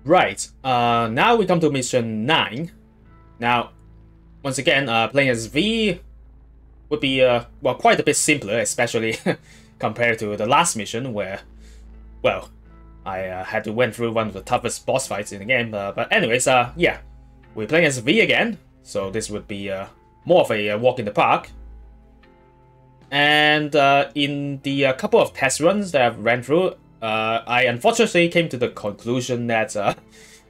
Right, now we come to mission 9. Now, once again, playing as V would be, well, quite a bit simpler, especially compared to the last mission where, well, I had to went through one of the toughest boss fights in the game. But anyways, yeah, we're playing as V again, so this would be more of a walk in the park. And in the couple of test runs that I've ran through, I unfortunately came to the conclusion that I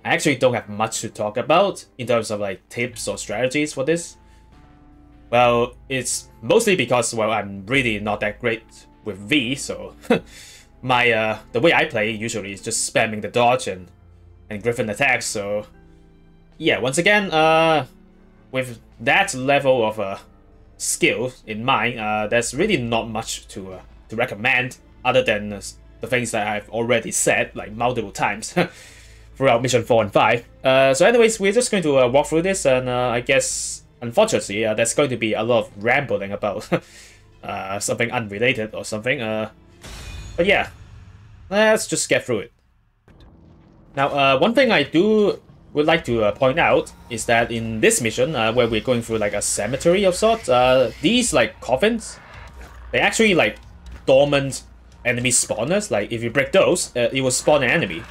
actually don't have much to talk about in terms of like tips or strategies for this. Well, it's mostly because, well, I'm really not that great with V, so my the way I play usually is just spamming the dodge and Griffin attacks. So yeah, once again, with that level of skill in mind, there's really not much to recommend other than the things that I've already said like multiple times throughout mission 4 and 5. So anyways, we're just going to walk through this, and I guess unfortunately there's going to be a lot of rambling about something unrelated or something. But yeah, let's just get through it. Now, one thing I would like to point out is that in this mission, where we're going through like a cemetery of sorts, these like coffins, they actually like dormant enemy spawners. Like if you break those, it will spawn an enemy.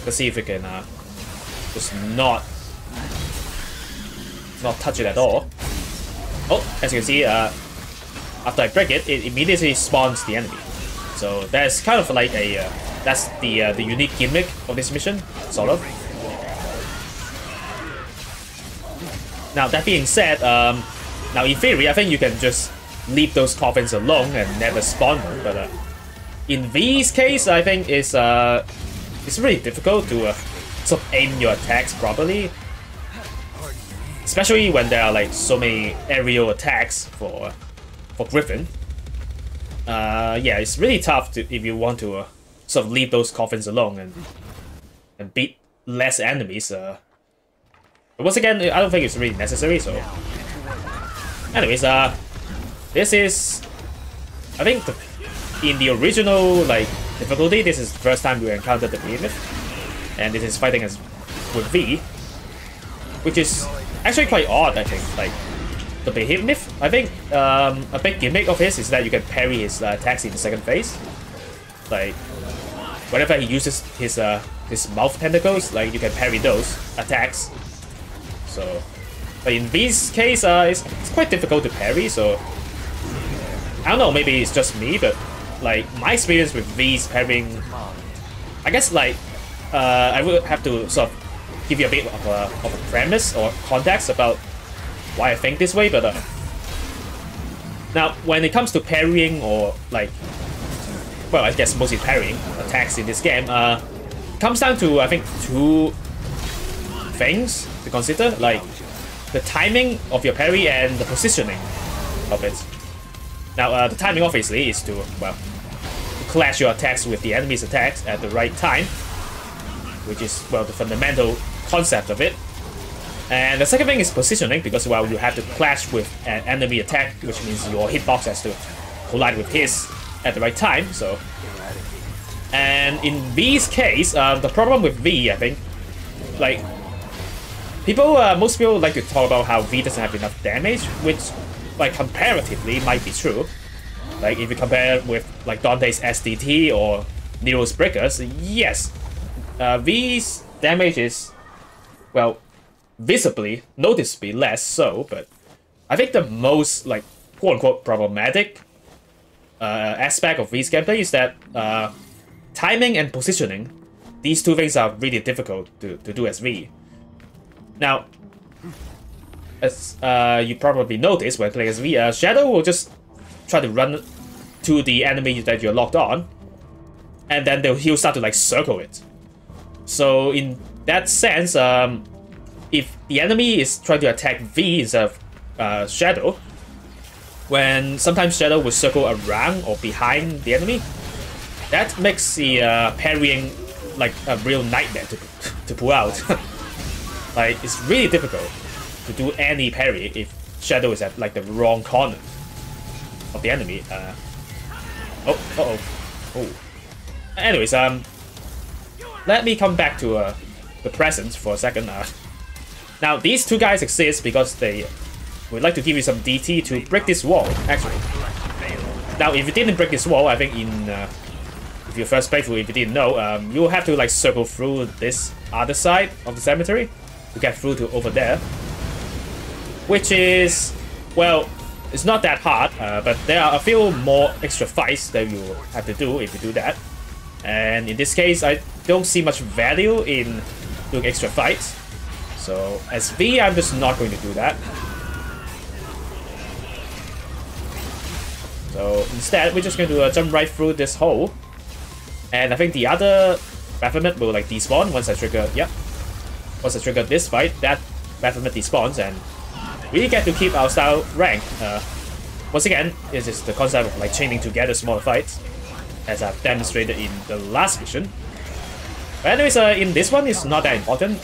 Let's see if we can just not touch it at all. Oh, as you can see, after I break it, it immediately spawns the enemy. So that's kind of like a that's the unique gimmick of this mission, sort of. Now that being said, now in theory, I think you can just leave those coffins alone and never spawn them. But in V's case, I think it's really difficult to sort of aim your attacks properly, especially when there are like so many aerial attacks for Griffin. Yeah, it's really tough if you want to sort of leave those coffins alone and beat less enemies. But once again, I don't think it's really necessary. So, anyways, this is, I think, in the original like difficulty, this is the first time we encountered the Behemoth, and this is fighting as with V, which is actually quite odd. I think like. The Behemoth, I think a big gimmick of his is that you can parry his attacks in the second phase. Like whenever he uses his mouth tentacles, like you can parry those attacks. So, but in V's case, it's quite difficult to parry. So I don't know, maybe it's just me, but like my experience with V's parrying, I guess like I would have to sort of give you a bit of a premise or context about why I think this way, but now when it comes to parrying or like, well, I guess mostly parrying attacks in this game, comes down to I think two things to consider, like the timing of your parry and the positioning of it. Now, the timing obviously is to, well, clash your attacks with the enemy's attacks at the right time, which is, well, the fundamental concept of it. And the second thing is positioning, because, well, you have to clash with an enemy attack, which means your hitbox has to collide with his at the right time. So, and in V's case, the problem with V, I think, like most people like to talk about how V doesn't have enough damage, which, like, comparatively might be true. Like if you compare with like Dante's SDT or Nero's Breakers, yes, V's damage is, well, visibly, noticeably less so, but I think the most, like, quote-unquote problematic aspect of V's gameplay is that timing and positioning, these two things are really difficult to do as V. Now, as you probably noticed when playing as V, Shadow will just try to run to the enemy that you're locked on, and then he'll start to, like, circle it. So in that sense, if the enemy is trying to attack V instead of Shadow, when sometimes Shadow will circle around or behind the enemy, that makes the parrying like a real nightmare to pull out. Like, it's really difficult to do any parry if Shadow is at like the wrong corner of the enemy. Oh, uh-oh. Oh. Anyways, let me come back to the present for a second. Now, these two guys exist because they would like to give you some DT to break this wall, actually. Now, if you didn't break this wall, I think in if your first playthrough, if you didn't know, you'll have to like circle through this other side of the cemetery to get through to over there. Which is, well, it's not that hard, but there are a few more extra fights that you have to do if you do that. And in this case, I don't see much value in doing extra fights. So as V, I'm just not going to do that. So instead, we're just going to jump right through this hole. And I think the other Behemoth will like despawn once I trigger, yep. Once I trigger this fight, that Behemoth despawns and we get to keep our style rank. Once again, this is the concept of like chaining together smaller fights, as I've demonstrated in the last mission. But anyways, in this one, it's not that important.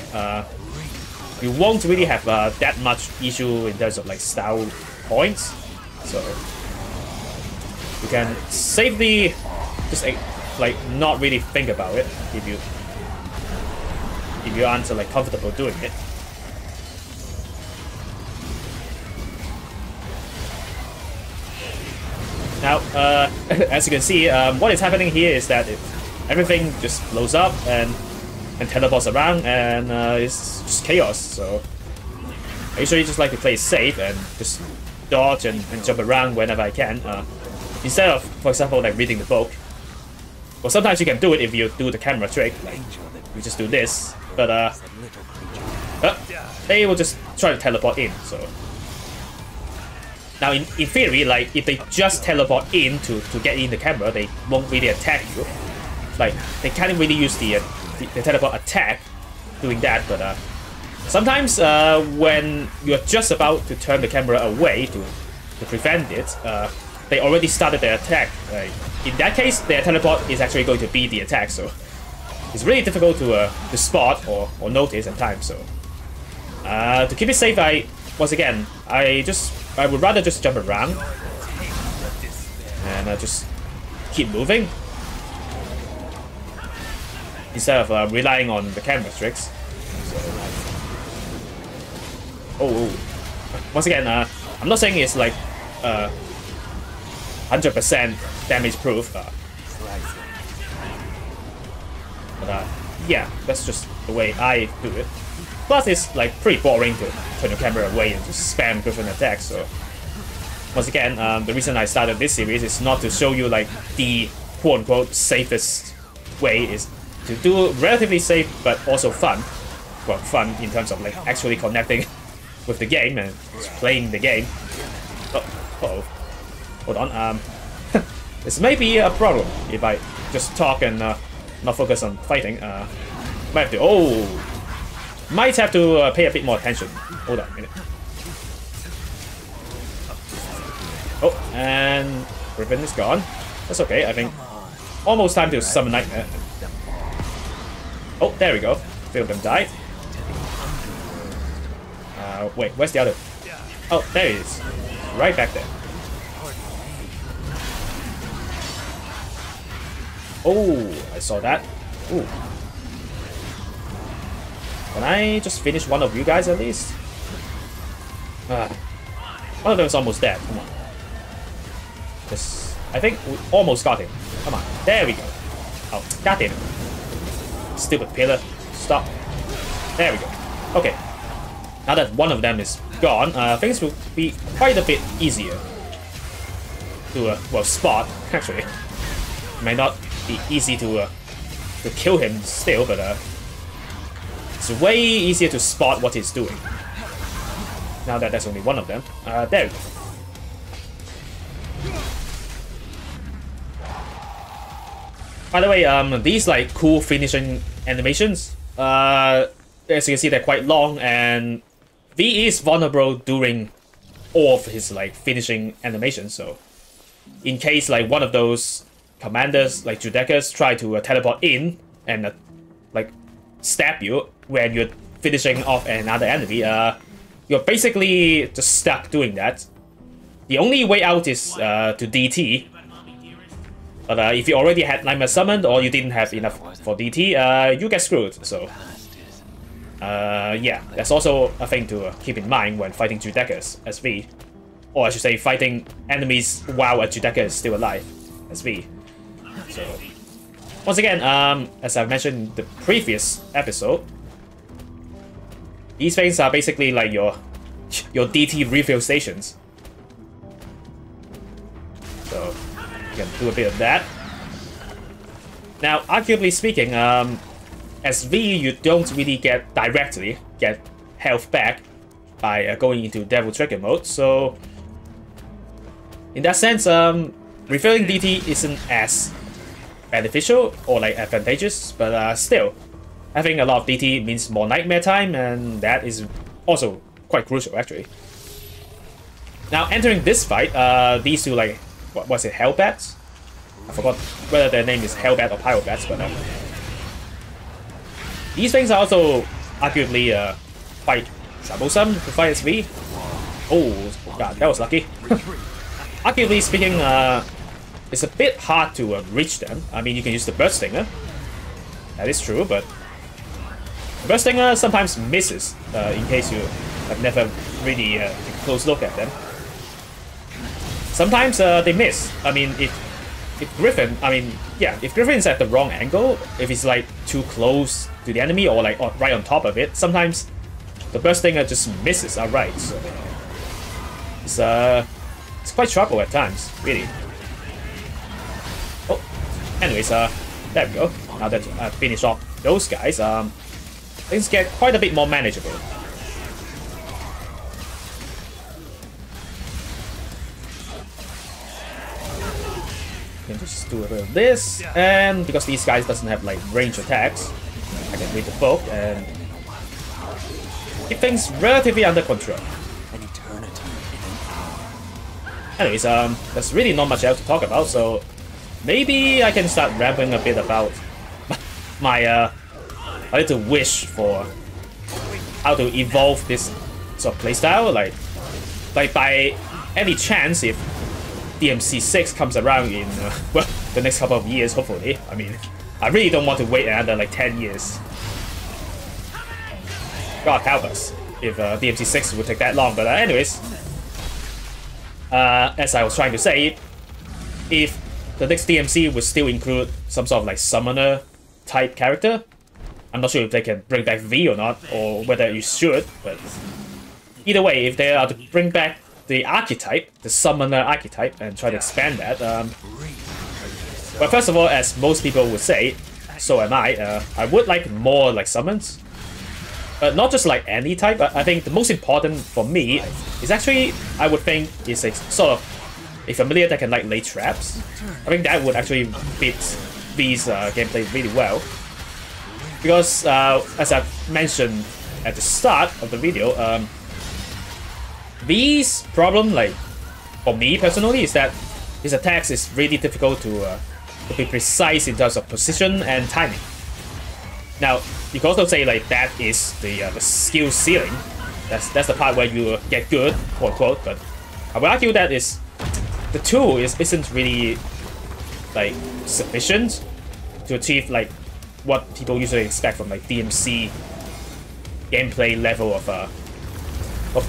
You won't really have that much issue in terms of like style points, so you can safely just like not really think about it if you aren't like comfortable doing it. Now, as you can see, what is happening here is that everything just blows up and teleports around, and it's just chaos. So I usually just like to play safe and just dodge and jump around whenever I can, instead of, for example, like reading the book. Well, sometimes you can do it if you do the camera trick, like you just do this, but they will just try to teleport in. So now, in theory, like if they just teleport in to get in the camera, they won't really attack you. Like they can't really use the teleport attack doing that, but sometimes when you're just about to turn the camera away to prevent it, they already started their attack. In that case, their teleport is actually going to be the attack, so it's really difficult to spot or notice at times. So to keep it safe, once again, I would rather just jump around and just keep moving instead of relying on the camera tricks. So, once again, I'm not saying it's like 100% damage proof, but yeah, that's just the way I do it. Plus, it's like pretty boring to turn your camera away and just spam different attacks. So, once again, the reason I started this series is not to show you like the quote-unquote safest way, is to do relatively safe but also fun. Well, fun in terms of like actually connecting with the game and just playing the game. Hold on. This may be a problem if I just talk and not focus on fighting. Might have to pay a bit more attention. Hold on a minute. Oh, and Ribbon is gone. That's okay, I think. Almost time to summon Nightmare. Oh, there we go. Three of them died. Wait, where's the other? Oh, there it is. Right back there. Oh, I saw that. Ooh. Can I just finish one of you guys at least? One of them is almost dead. Come on. I think we almost got him. Come on. There we go. Oh, got him. Stupid pillar. Stop. There we go. Okay. Now that one of them is gone, things will be quite a bit easier to well, spot. Actually, it may not be easy to kill him still, but it's way easier to spot what he's doing. Now that there's only one of them. There we go. By the way, these like cool finishing animations, as you can see, they're quite long, and V is vulnerable during all of his like finishing animations. So, in case like one of those commanders like Judeccas try to teleport in and like stab you when you're finishing off another enemy, you're basically just stuck doing that. The only way out is to DT, But if you already had Nightmare summoned or you didn't have enough for DT, you get screwed. So yeah, that's also a thing to keep in mind when fighting Judeccas as V. Or I should say fighting enemies while a Judeccas is still alive as V. So once again, as I mentioned in the previous episode, these things are basically like your DT refill stations. So you can do a bit of that. Now, arguably speaking, as V, you don't really directly get health back by going into Devil Trigger mode. So in that sense, refilling DT isn't as beneficial or like advantageous, but still, having a lot of DT means more Nightmare time, and that is also quite crucial actually. Now entering this fight, these two like what was it, Hellbats? I forgot whether their name is Hellbat or Pyrobats, but these things are also arguably quite troublesome to fight as V. Oh god, that was lucky. Arguably speaking, it's a bit hard to reach them. I mean, you can use the Burst Stinger. That is true, but the Burst Stinger sometimes misses, in case you have never really taken a close look at them. Sometimes they miss. I mean, if Griffin, if Griffin is at the wrong angle, if he's like too close to the enemy or like right on top of it, sometimes the Burst Stinger just misses outright. So it's quite trouble at times, really. Oh, anyways, there we go. Now that I've finished off those guys, things get quite a bit more manageable. Can just do a bit of this, and because these guys doesn't have like range attacks, I can read the book and keep things relatively under control. Anyways, there's really not much else to talk about, so maybe I can start rambling a bit about my a little wish for how to evolve this sort of playstyle. Like by any chance, if DMC6 comes around in well, the next couple of years, hopefully. I mean, I really don't want to wait another like 10 years. God help us if DMC6 would take that long. But anyways, as I was trying to say, if the next DMC would still include some sort of like summoner type character, I'm not sure if they can bring back V or not, or whether you should, but either way, if they are to bring back the archetype, the summoner archetype, and try to expand that, well, first of all, as most people would say, so am I would like more like summons. Not just like any type. I think the most important for me is actually, I would think, is a sort of a familiar that can like lay traps. I think that would actually fit V's gameplay really well. Because, as I've mentioned at the start of the video, V's problem, like, for me personally, is that his attacks is really difficult to be precise in terms of position and timing. Now, you can also say like that is the skill ceiling. That's the part where you get good, quote unquote. But I would argue that the tool isn't really like sufficient to achieve like what people usually expect from like DMC gameplay level of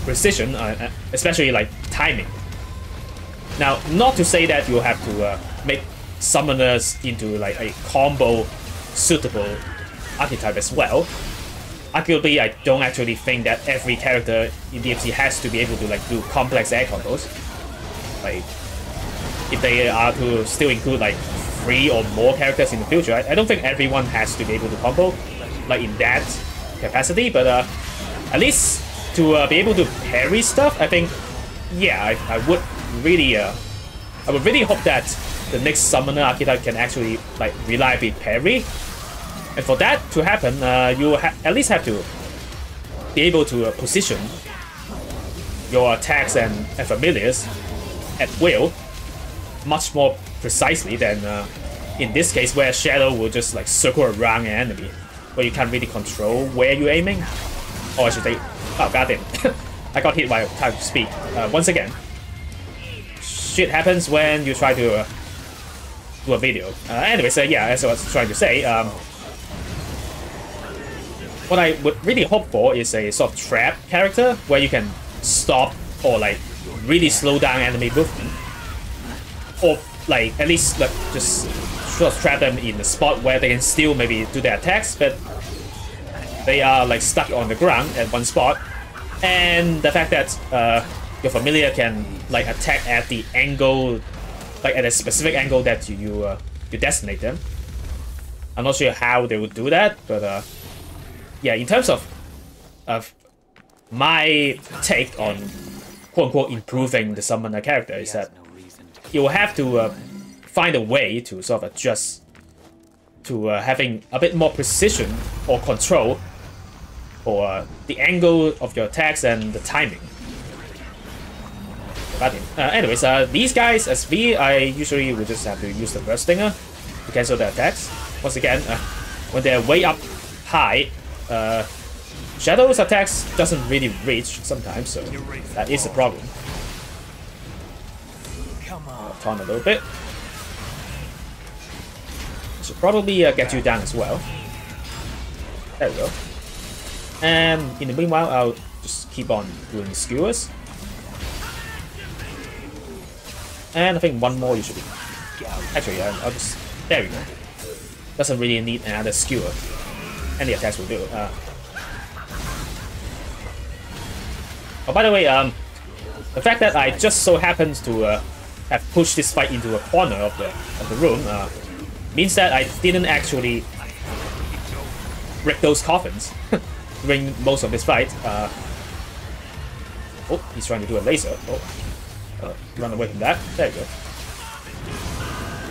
precision, especially like timing. Now, not to say that you have to make summoners into like a combo suitable archetype as well. Arguably, I don't actually think that every character in DMC has to be able to like do complex air combos. Like, if they are to still include like 3 or more characters in the future, I don't think everyone has to be able to combo like in that capacity. But at least to be able to parry stuff, I think, yeah, I would really hope that the next summoner archetype can actually like reliably parry. And for that to happen, you at least have to be able to position your attacks and familiars at will much more precisely than in this case, where Shadow will just like circle around an enemy, where you can't really control where you're aiming. Or I should say, oh goddamn, I got hit by time to speak. Once again, shit happens when you try to do a video. Anyways, yeah, as I was trying to say, what I would really hope for is a sort of trap character where you can stop or like really slow down enemy movement, or like at least like just sort of trap them in a spot where they can still maybe do their attacks, but they are like stuck on the ground at one spot. And the fact that your familiar can like attack at the angle, like at a specific angle that you designate them. I'm not sure how they would do that, but yeah, in terms of my take on quote-unquote improving the summoner character is that you will have to find a way to sort of adjust to having a bit more precision or control for the angle of your attacks and the timing. Anyways, these guys as V, I usually would just have to use the burst stinger to cancel their attacks. Once again, when they're way up high, Shadow's attacks doesn't really reach sometimes, so that is a problem. Taunt a little bit. Should probably get you down as well. There we go. And in the meanwhile, I'll just keep on doing skewers. And I think one more you should be. Actually, I'll just. There we go. Doesn't really need another skewer. Any attacks will do. Oh, by the way, the fact that I just so happens to have pushed this fight into a corner of the room means that I didn't actually wreck those coffins during most of this fight. Oh, he's trying to do a laser. Oh, run away from that. There you go.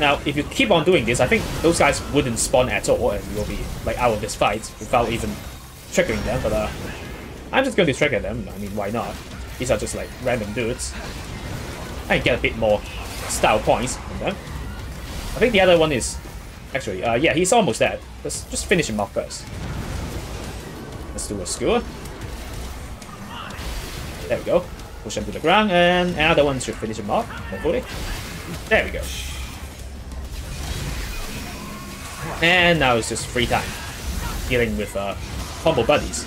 Now, if you keep on doing this, I think those guys wouldn't spawn at all, and you'll be like out of this fight without even triggering them. But I'm just going to trigger them. I mean, why not? These are just like random dudes. I can get a bit more style points from them. I think the other one is actually, yeah, he's almost dead. Let's just finish him off first. Let's do a skewer. There we go. Push him to the ground, and another one should finish him off, hopefully. There we go. And now it's just free time dealing with combo buddies.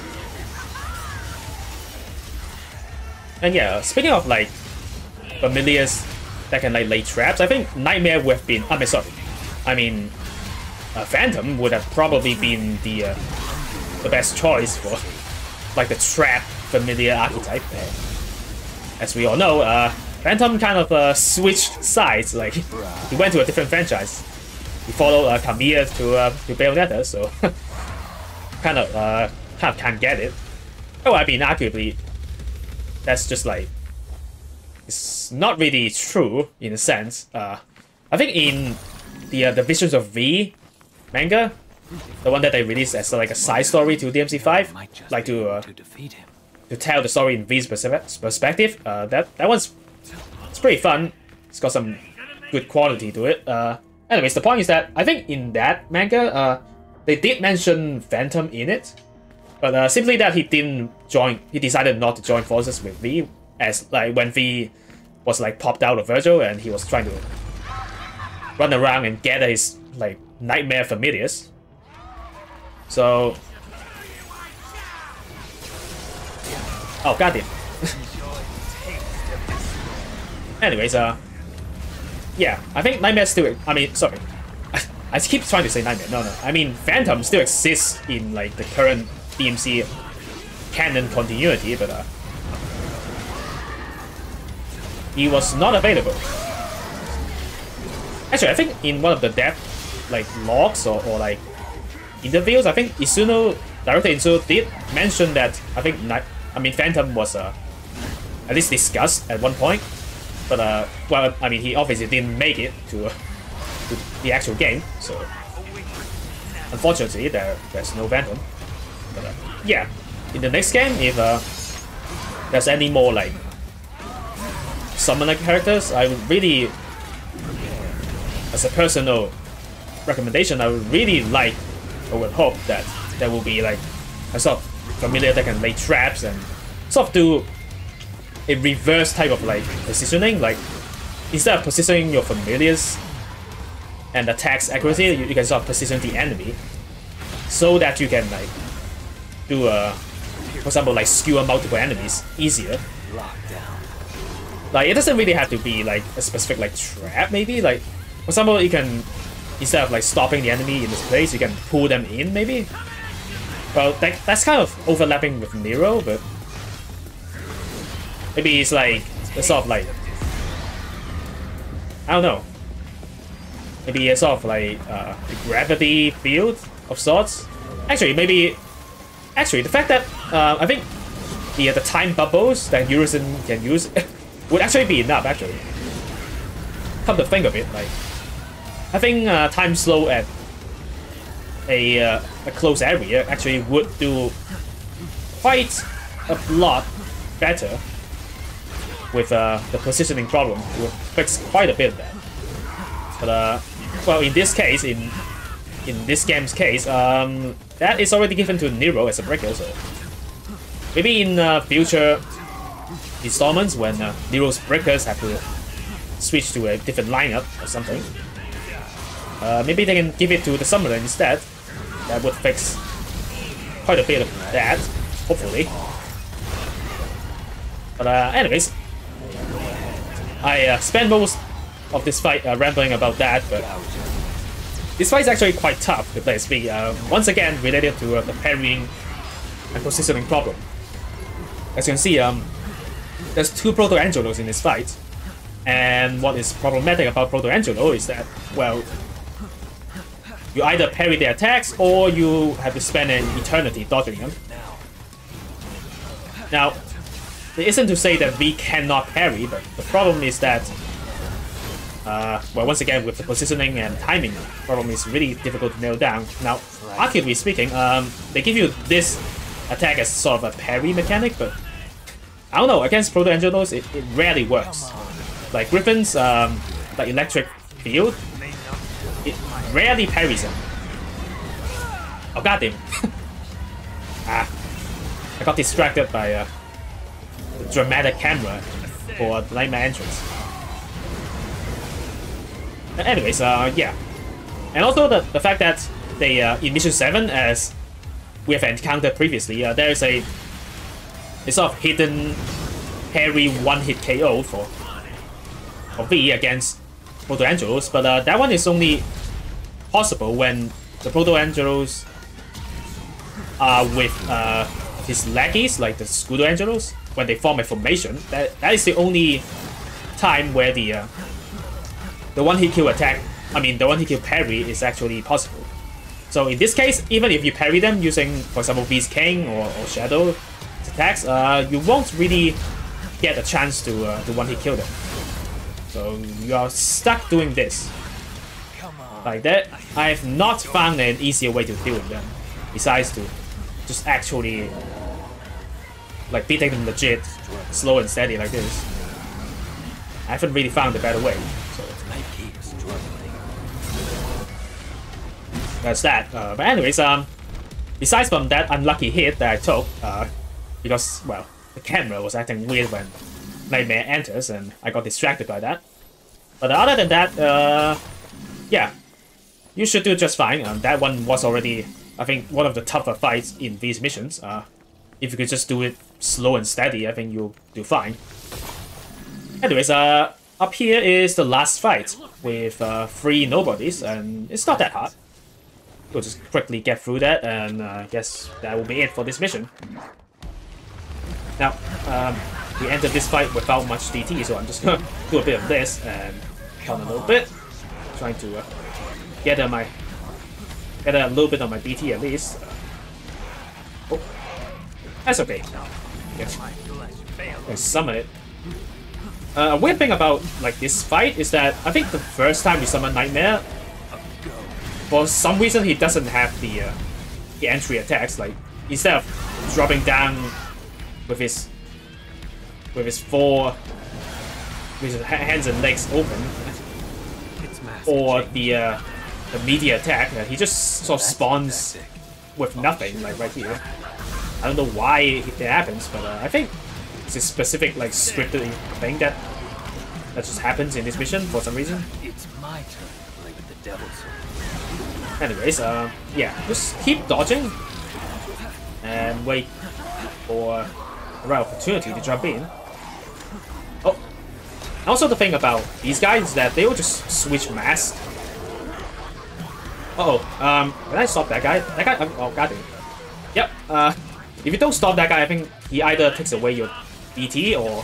And yeah, speaking of like familiars that can like lay traps, I think Nightmare would have been. I mean, Phantom would have probably been the best choice for like the trap familiar archetype. As we all know, Phantom kind of switched sides. Like he went to a different franchise. He followed Kamiya to Bayonetta, so kind of can't get it. Oh, I mean, arguably, that's just like it's not really true in a sense. I think in the Visions of V manga, the one that they released as like a side story to DMC5, like to tell the story in V's perspective. That one's it's pretty fun. It's got some good quality to it. Anyways, the point is that I think in that manga, they did mention Phantom in it, but simply that he didn't join. He decided not to join forces with V, as like when V was like popped out of Virgil and he was trying to run around and gather his like nightmare familiars. So, oh goddamn. Anyways, yeah, I think Nightmare still. I mean, sorry, I keep trying to say Nightmare. No, I mean Phantom still exists in like the current DMC canon continuity, but he was not available. Actually, I think in one of the dev like logs or like interviews, I think Director Izuno did mention that I think Phantom was at least discussed at one point. But, well, I mean, he obviously didn't make it to the actual game, so unfortunately, there's no Phantom. But, yeah, in the next game, if there's any more, like, summoner characters, I would really, as a personal recommendation, I would really like, or would hope that there will be, like, a sort of familiar that can lay traps and sort of do a reverse type of like positioning, like instead of positioning your familiars and attacks accuracy, you can sort of position the enemy so that you can like do for example, like skewer multiple enemies easier. Like it doesn't really have to be like a specific like trap. Maybe like for example, you can instead of like stopping the enemy in this place, you can pull them in. Maybe. Well, that's kind of overlapping with Nero, but maybe it's like a sort of like I don't know. Maybe a sort of like a gravity field of sorts. Actually, maybe. Actually, the fact that I think the time bubbles that Urizen can use would actually be enough. Actually, come to think of it, like having time slow at a close area actually would do quite a lot better with the positioning problem. It would fix quite a bit of that. But well, in this case, in this game's case, that is already given to Nero as a breaker. So maybe in future installments when Nero's breakers have to switch to a different lineup or something, maybe they can give it to the summoner instead. That would fix quite a bit of that, hopefully. But anyways, I spent most of this fight rambling about that, but this fight is actually quite tough to play SP, once again related to the parrying and positioning problem. As you can see, there's two Proto Angelos in this fight, and what is problematic about Proto Angelo is that, well, you either parry their attacks or you have to spend an eternity dodging them. Now, it isn't to say that we cannot parry, but the problem is that well, once again, with the positioning and timing, the problem is really difficult to nail down. Now, arguably speaking, they give you this attack as sort of a parry mechanic, but I don't know, against Proto Angelos, it rarely works. Like Griffin's like electric field, it rarely parries him. Oh, goddamn. I got distracted by the dramatic camera for the Nightmare entrance. Anyways, yeah. And also the fact that they, in Mission 7, as we have encountered previously, there is a sort of hidden parry one-hit KO for V against Proto Angelos, but that one is only possible when the Proto Angelos are with his lackeys, like the Scudo Angelos, when they form a formation. That is the only time where the one-hit kill attack, the one-hit kill parry is actually possible. So in this case, even if you parry them using, for example, V's King or Shadow attacks, you won't really get a chance to one-hit kill them. So you are stuck doing this. Like that, I have not found an easier way to deal with them, besides to just actually like beating them legit, slow and steady like this. I haven't really found a better way. So that's that. But anyways, besides from that unlucky hit that I took, because, well, the camera was acting weird when Nightmare enters and I got distracted by that. But other than that, yeah, you should do just fine. That one was already, I think, one of the tougher fights in these missions. If you could just do it slow and steady, I think you'll do fine. Anyways, up here is the last fight with 3 Nobodies, and it's not that hard. We'll just quickly get through that, and I guess that will be it for this mission. Now, we entered this fight without much DT, so I'm just gonna do a bit of this and count a little bit, trying to get a little bit of my DT at least. Oh, that's okay. Let's summon it. A weird thing about like this fight is that I think the first time we summon Nightmare, for some reason he doesn't have the entry attacks. Like instead of dropping down with his hands and legs open, or the media attack, he just sort of spawns with nothing, like right here. I don't know why that happens, but I think it's a specific like scripted thing that just happens in this mission for some reason. It's my turn to play with the Anyways, yeah, just keep dodging and wait for the right opportunity to jump in. Oh, also the thing about these guys is that they will just switch masks. Can I stop that guy? That guy, oh, got him. Yep, if you don't stop that guy, I think he either takes away your DT or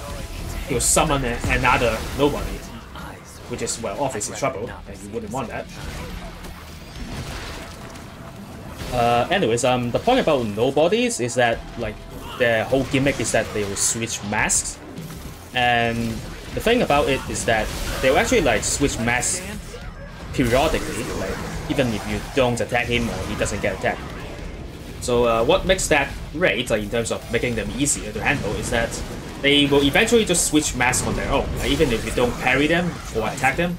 he'll summon another Nobody, which is, well, obviously trouble, and you wouldn't want that. Anyways, the point about Nobodies is that, like, their whole gimmick is that they will switch masks, and the thing about it is that they will actually, like, switch masks periodically, like, even if you don't attack him or he doesn't get attacked. So what makes that great, like, in terms of making them easier to handle, is that they will eventually just switch masks on their own. Like, even if you don't parry them or attack them,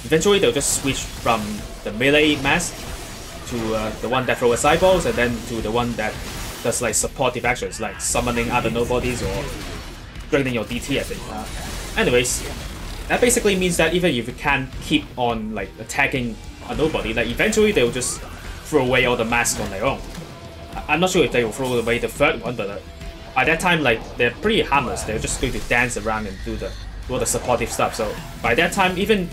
eventually they'll just switch from the melee mask to the one that throws eyeballs, and then to the one that does, like, supportive actions, like summoning other Nobodies or draining your DT, I think. Anyways, that basically means that even if you can't keep on, like, attacking a Nobody, like, eventually they'll just throw away all the masks on their own. I'm not sure if they will throw away the third one, but by that time, like, they're pretty harmless. They're just going to dance around and do all the supportive stuff. So by that time, even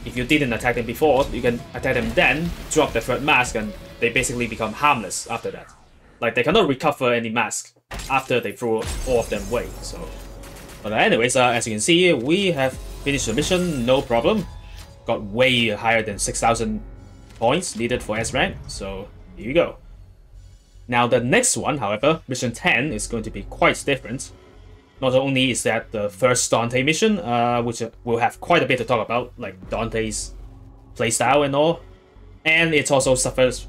if you didn't attack them before, you can attack them then, drop the third mask, and they basically become harmless after that. Like, they cannot recover any mask after they throw all of them away. So, but anyways, as you can see, we have finished the mission, no problem. Got way higher than 6,000 points needed for S rank. So here you go. Now the next one, however, mission 10, is going to be quite different. Not only is that the first Dante mission, which we'll have quite a bit to talk about, like Dante's playstyle and all, and it also suffers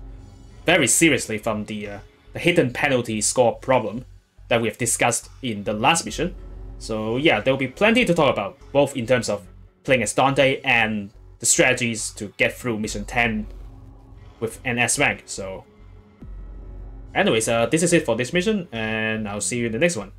very seriously from the hidden penalty score problem that we have discussed in the last mission. So yeah, there will be plenty to talk about, both in terms of playing as Dante and the strategies to get through mission 10 with an S rank. So anyways, this is it for this mission, and I'll see you in the next one.